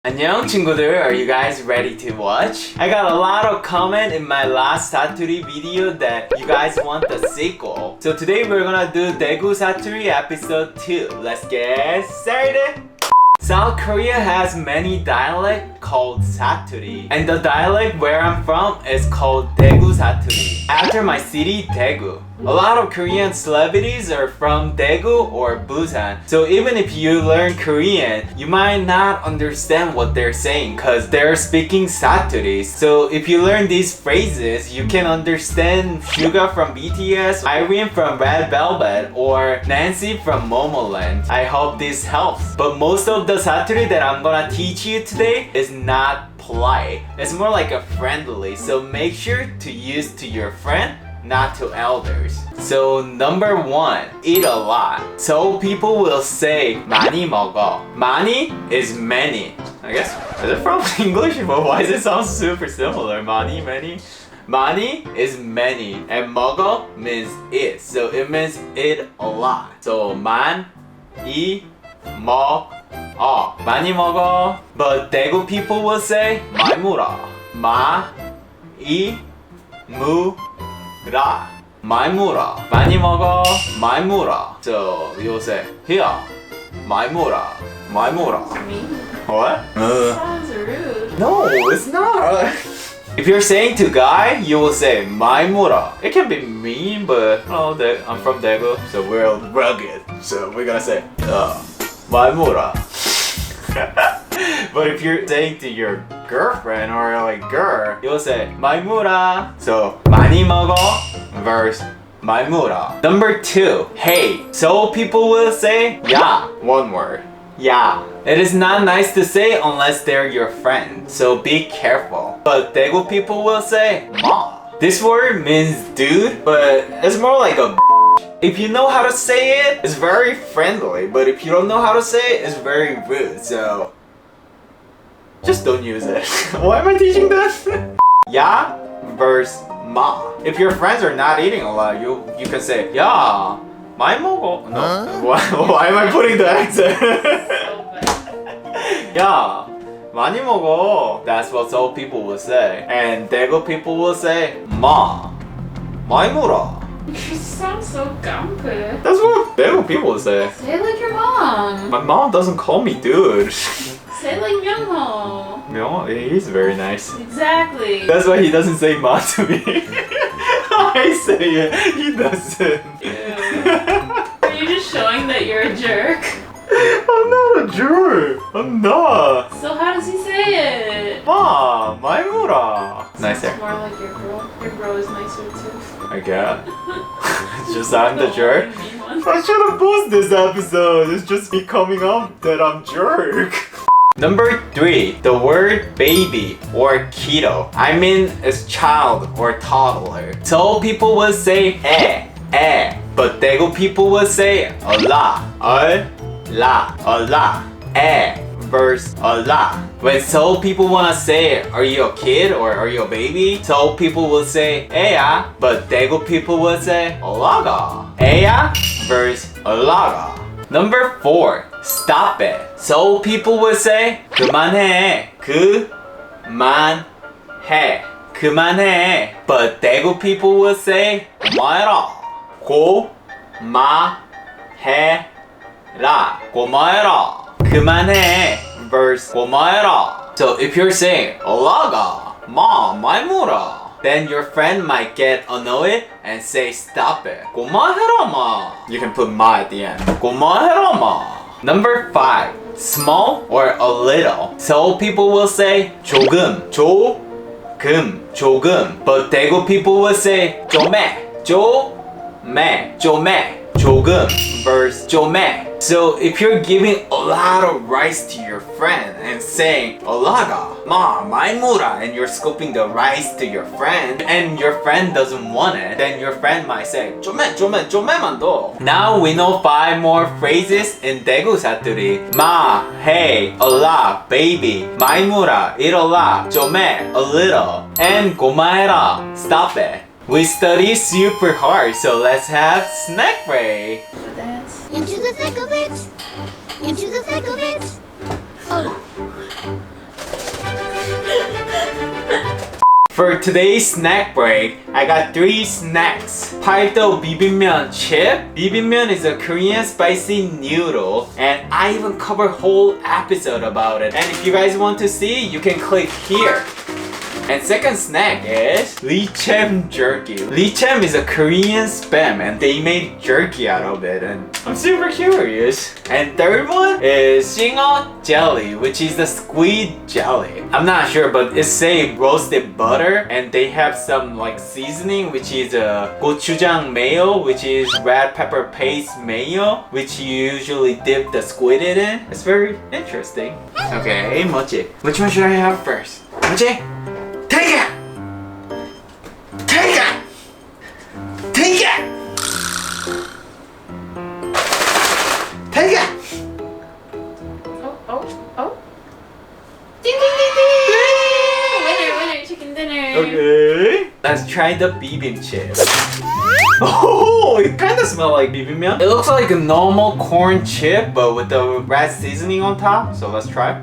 안녕 친구들, are you guys ready to watch? I got a lot of comment in my last Satoori video that you guys want the sequel. So today we're gonna do Daegu Satoori episode 2. Let's get started! South Korea has many dialects called Satoori, and the dialect where I'm from is called Daegu Satoori, after my city Daegu. A lot of Korean celebrities are from Daegu or Busan, so even if you learn Korean, you might not understand what they're saying because they're speaking Satoori. So if you learn these phrases, you can understand Suga from BTS, Irene from Red Velvet, or Nancy from Momoland. I hope this helps. But most of the Satoori that I'm gonna teach you today is not polite. It's more like a friendly, so make sure to use to your friend, not to elders. So number 1, eat a lot. So people will say 많이 먹어. 많이 is many. I guess, is it from English? But why does it sound super similar? 많이, many? 많이 is many, and 먹어 means eat. So it means eat a lot. So 많이 먹어. 많이 먹어. But Daegu people will say 마이무라. 마이무라. 많이 먹어. 마이무라. So you'll say here. 마이무라. Me? What? Sounds rude. No, it's not. If you're saying to guy, you will say 마이무라. It can be mean, but I'm from Daegu, so we're rugged. So we're gonna say 마이무라. But if you're saying to your girlfriend or like girl, you'll say 마이무라. So 많이 먹어 versus 마이무라. Number 2, hey. So people will say 야. One word. 야. It is not nice to say unless they're your friend. So be careful. But Daegu people will say 마. This word means dude, but it's more like a if you know how to say it, it's very friendly, but if you don't know how to say it, it's very rude, so just don't use it. Why am I teaching this? Ya versus ma. If your friends are not eating a lot, you can say ya 많이 먹어. No. Why am I putting the accent? Ya 많이 먹어. That's what Seoul people will say. And Daegu people will say 마 많이 먹어. You sound so gumpy. That's what Daegu people will say. Say it like your mom. My mom doesn't call me dude. Say it like Myungho. No, he's very nice. Exactly. That's why he doesn't say ma to me. I say it, he doesn't. Ew. Are you just showing that you're a jerk? I'm not a jerk. I'm not. So how does he say it? Ma, 마이무라. Nicer. Sounds more like your girl. Your girl is nicer too. I guess. It's just I'm the jerk. Mean one. I should have posted this episode. It's just me coming up that I'm jerk. Number 3, the word baby or kiddo. I mean, it's child or toddler. So people will say but Daegu people will say la, versus la. When Seoul people wanna say, are you a kid or are you a baby? Seoul people will say 애야, but Daegu people will say olaga. 애야 versus olaga. Number 4, stop it. So people will say 그만해. 그만해. But Daegu people will say 고마해라. 고마해라. 그만해 versus 고마해라. So if you're saying olaga, 마이무라, then your friend might get annoyed and say stop it. 고마해라 마. You can put ma at the end. 고마해라 마. Number 5, small or a little. So people will say 조금. But Daegu people will say 조금 versus 조매. So if you're giving a lot of rice to your friend and saying olaga, 마이무라, and you're scooping the rice to your friend and your friend doesn't want it, then your friend might say 조매만 더. Now we know 5 more phrases in Daegu Satoori. 마, hey, a lot, baby, 마이무라, eat a lot, 조매, a little, and 고마해라, stop it. We study super hard, so let's have snack break. Dance. Into the thick of it. Into the thick of it. Oh. For today's snack break, I got 3 snacks. 팔도 bibimbap chip. Bibimbap is a Korean spicy noodle, and I even covered whole episode about it. And if you guys want to see, you can click here. And second snack is Lichem jerky. Lichem is a Korean spam and they made jerky out of it and I'm super curious. And third one is Singha jelly, which is the squid jelly. I'm not sure, but it say roasted butter and they have some like seasoning, which is gochujang mayo, which is red pepper paste mayo, which you usually dip the squid in. It's very interesting. Okay, Mochi, which one should I have first? Mochi? Take it! Take it! Take it! Take it! Oh. Ding ding ding ding! Winner, chicken dinner. Okay. Let's try the bibimbap. Oh, it kind of smells like bibimbap. It looks like a normal corn chip, but with the red seasoning on top. So let's try.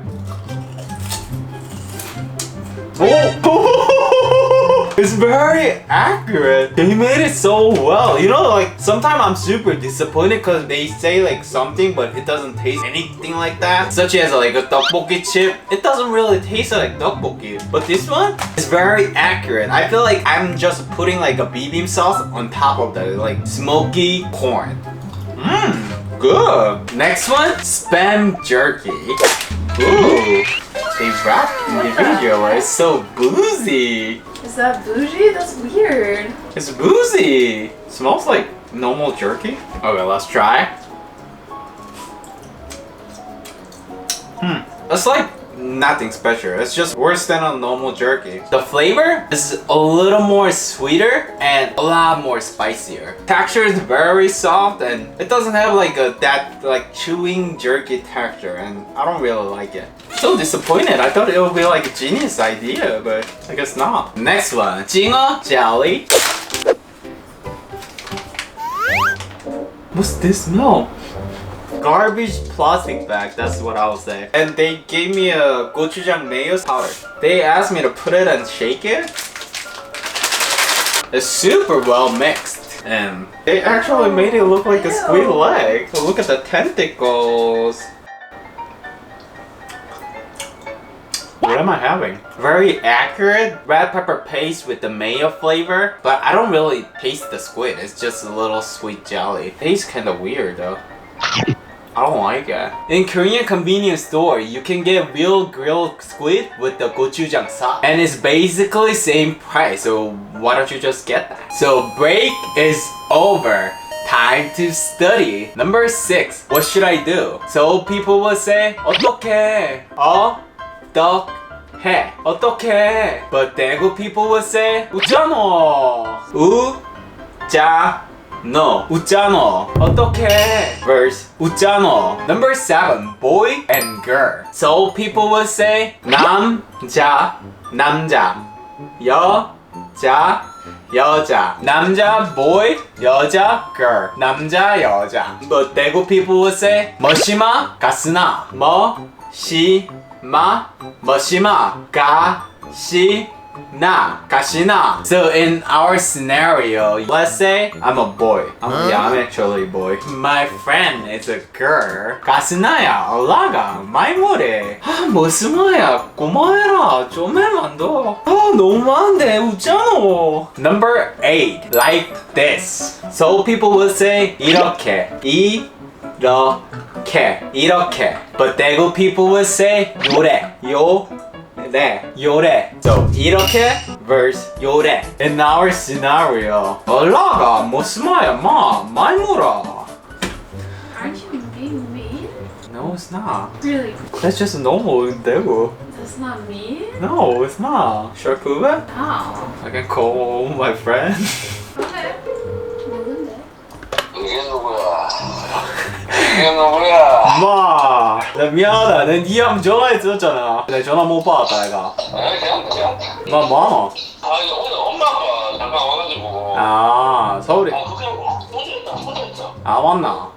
Oh, it's very accurate. They made it so well. You know, like sometimes I'm super disappointed because they say like something, but it doesn't taste anything like that. Such as like a tteokbokki chip. It doesn't really taste like tteokbokki. But this one is very accurate. I feel like I'm just putting like a bibimbap sauce on top of the like smoky corn. Mmm, good. Next one, spam jerky. Ooh. They wrap individual. It's so boozy. Is that bougie? That's weird. It's boozy. Smells like normal jerky. Okay, let's try. It's like nothing special. It's just worse than a normal jerky. The flavor is a little more sweeter and a lot more spicier. Texture is very soft and it doesn't have like that like chewing jerky texture, and I don't really like it. So disappointed. I thought it would be like a genius idea, but I guess not. Next one, Singha jelly. What's this smell? Garbage plastic bag, that's what I would say. And they gave me a gochujang mayo powder. They asked me to put it and shake it. It's super well mixed. And they actually made it look like a squid leg. So look at the tentacles. What am I having? Very accurate red pepper paste with the mayo flavor, but I don't really taste the squid. It's just a little sweet jelly. It tastes kind of weird though. I don't like it. In Korean convenience store, you can get real grilled squid with the gochujang sauce. And it's basically same price, so why don't you just get that? So break is over. Time to study. Number 6, what should I do? So people will say, 어떡해? 어떡해? 어떡해? But Daegu people will say, 웃잖아. No, 웃잖아. 어떡해? Verse, 웃잖아. Number 7, boy and girl. So people will say 남자, 여자, 남자 boy, 여자 girl. 남자 여자. But Daegu people will say 머시마 가스나. 머시마 가시나. So in our scenario, let's say I'm a boy. I'm actually a boy. My friend is a girl. 가시나야 올라가 마이무래. 머시마야 고마워라 좀 해만 더. 너무 많은데 웃잖아. Number 8, like this. So people will say 이렇게. But Daegu people will say 요래. So 이렇게 versus 요래. In our scenario, 올라가 머시마야 마이무라. Aren't you being mean? No, it's not. Really? That's just normal in Daegu. That's not mean? No, it's not. Sharkuba? How? I can call my friend. Okay. 모른데. 이게 누구야? 마, 나 미안하다. 내 니형 전화했었잖아. 내 전화 못 받았다, 내가. 그냥. 마, 뭐? 아니 오늘 엄마 아빠 잠깐 와가지고. 아, 서울에. 그냥 혼자 있어. 아, 왔나?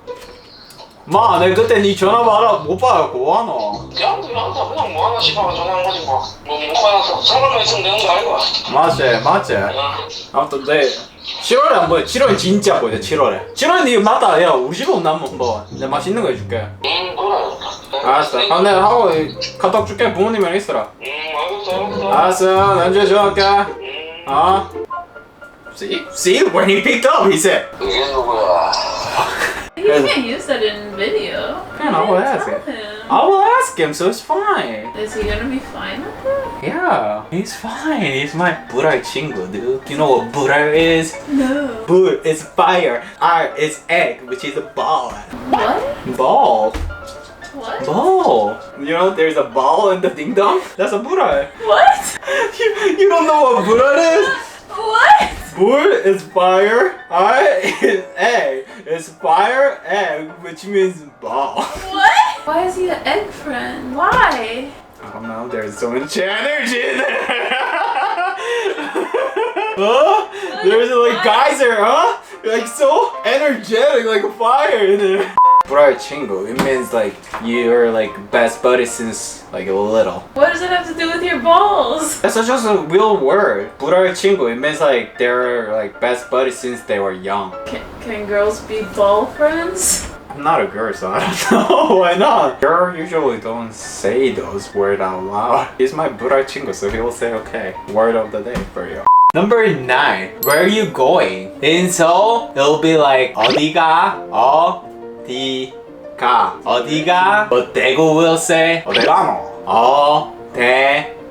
마, 내 그때 니 전화 받아 못 받았고, 와노. 걔한테 그냥 뭐 하나 싶어서 전화한 거지 뭐 하나 상관만 있으면 되는 거 아이가. 맞지. 아무튼 내 7월에 안 보여. 7월 진짜 보여. 7월에. 7월에 니 맞다. 야 우리 집에 온나 한번 뭐. 내가 맛있는 거 해줄게. 그래. 알았어. 아, 내가 하고 카톡 줄게. 부모님이랑 있어라. 알겠어. 알았어. 난주에 전화할게. 어? See? When he picked up, he said. 이게 누구야? You can't use that in video. Man, I will ask Tell it. him. I will ask him, so it's fine. Is he gonna be fine with it? Yeah, he's fine. He's my 불알 친구, dude. You know what 불알 is? No. 불 is fire. R is egg, which is a ball. What? Ball. What? Ball. You know, there's a ball in the ding dong. That's a 불알. What? You don't know what 불알 is? What? 불 is fire. R is egg. It's fire, egg, which means ball. What? Why is he an egg friend? Why? I don't know, there's so much energy in there. Huh? There's like geyser, huh? Like so energetic, like a fire in there. 불알 친구, it means like you're like best buddies since like little. What does it have to do with your balls? That's just a real word. 불알 친구, it means like they're like best buddies since they were young. Can girls be ball friends? I'm not a girl, so I don't know. Why not? Girls usually don't say those words out loud. He's my 불알 친구, so he will say okay. Word of the day for you. Number 9. Where are you going? In Seoul, it'll be like 어디가? 어디가? 어디가? But Daegu will say 어디가노?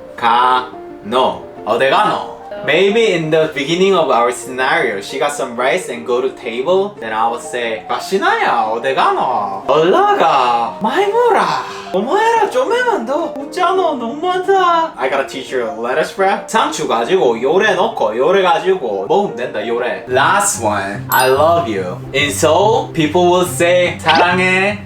어디가노? 어디가노? Maybe in the beginning of our scenario, she got some rice and go to table. Then I will say, 가시나야, 어디 가노? 올라가, 마이무라. 어머해라, 좀 해만 더. 웃잖아, 너무 많다. I gotta teach you a lettuce wrap. 상추 가지고 요래 넣고 요래 가지고 먹으면 된다, 요래. Last one, I love you. In Seoul, people will say 사랑해,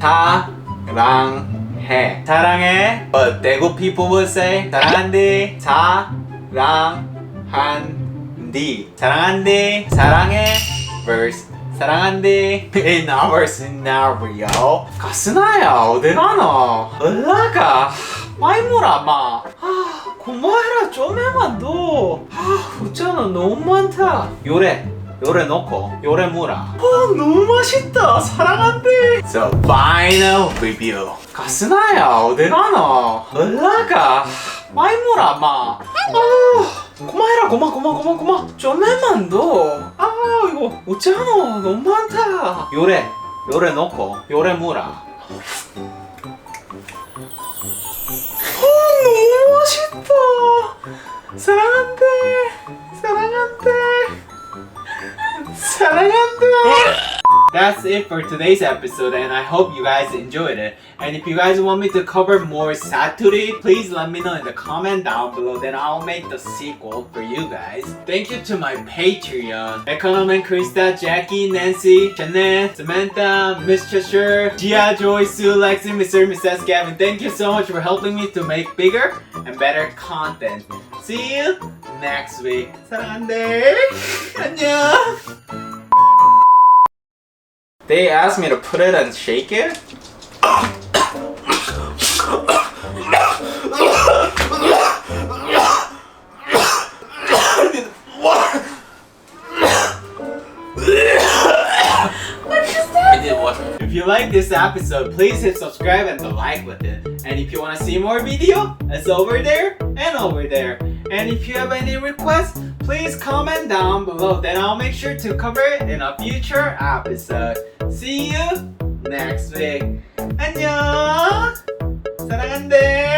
사랑해, 사랑해. But Daegu people will say 사랑한디, 사랑. 한디 사랑한디 사랑해 verse 사랑한디 in our scenario 가스나야 어디 가노 올라가 마이무라 마 고마워라 좀 해만 더 웃잖아 너무 많다 요래 넣고 요래 무라 너무 맛있다 사랑한디 So final review 가스나야 어디 가노 올라가 마이무라 마 고마해라 고마 좀 해만 더 이거 웃잖아 너무 많다 요래 넣고 요래 무라 너무 맛있다 사랑한대 That's it for today's episode and I hope you guys enjoyed it. And if you guys want me to cover more Satoori, please let me know in the comment down below, then I'll make the sequel for you guys. Thank you to my Patreon. Economan, Krista, Jackie, Nancy, Jeanette, Samantha, Miss Cheshire, Gia, Joy, Sue, Lexi, Mr. and Mrs. Gavin. Thank you so much for helping me to make bigger and better content. See you next week. 사랑한대. 안녕. They asked me to put it and shake it. If you like this episode, please hit subscribe and the like button. And if you want to see more video, it's over there and over there. And if you have any requests, please comment down below. Then I'll make sure to cover it in a future episode. See you next week. 안녕. 사랑한대.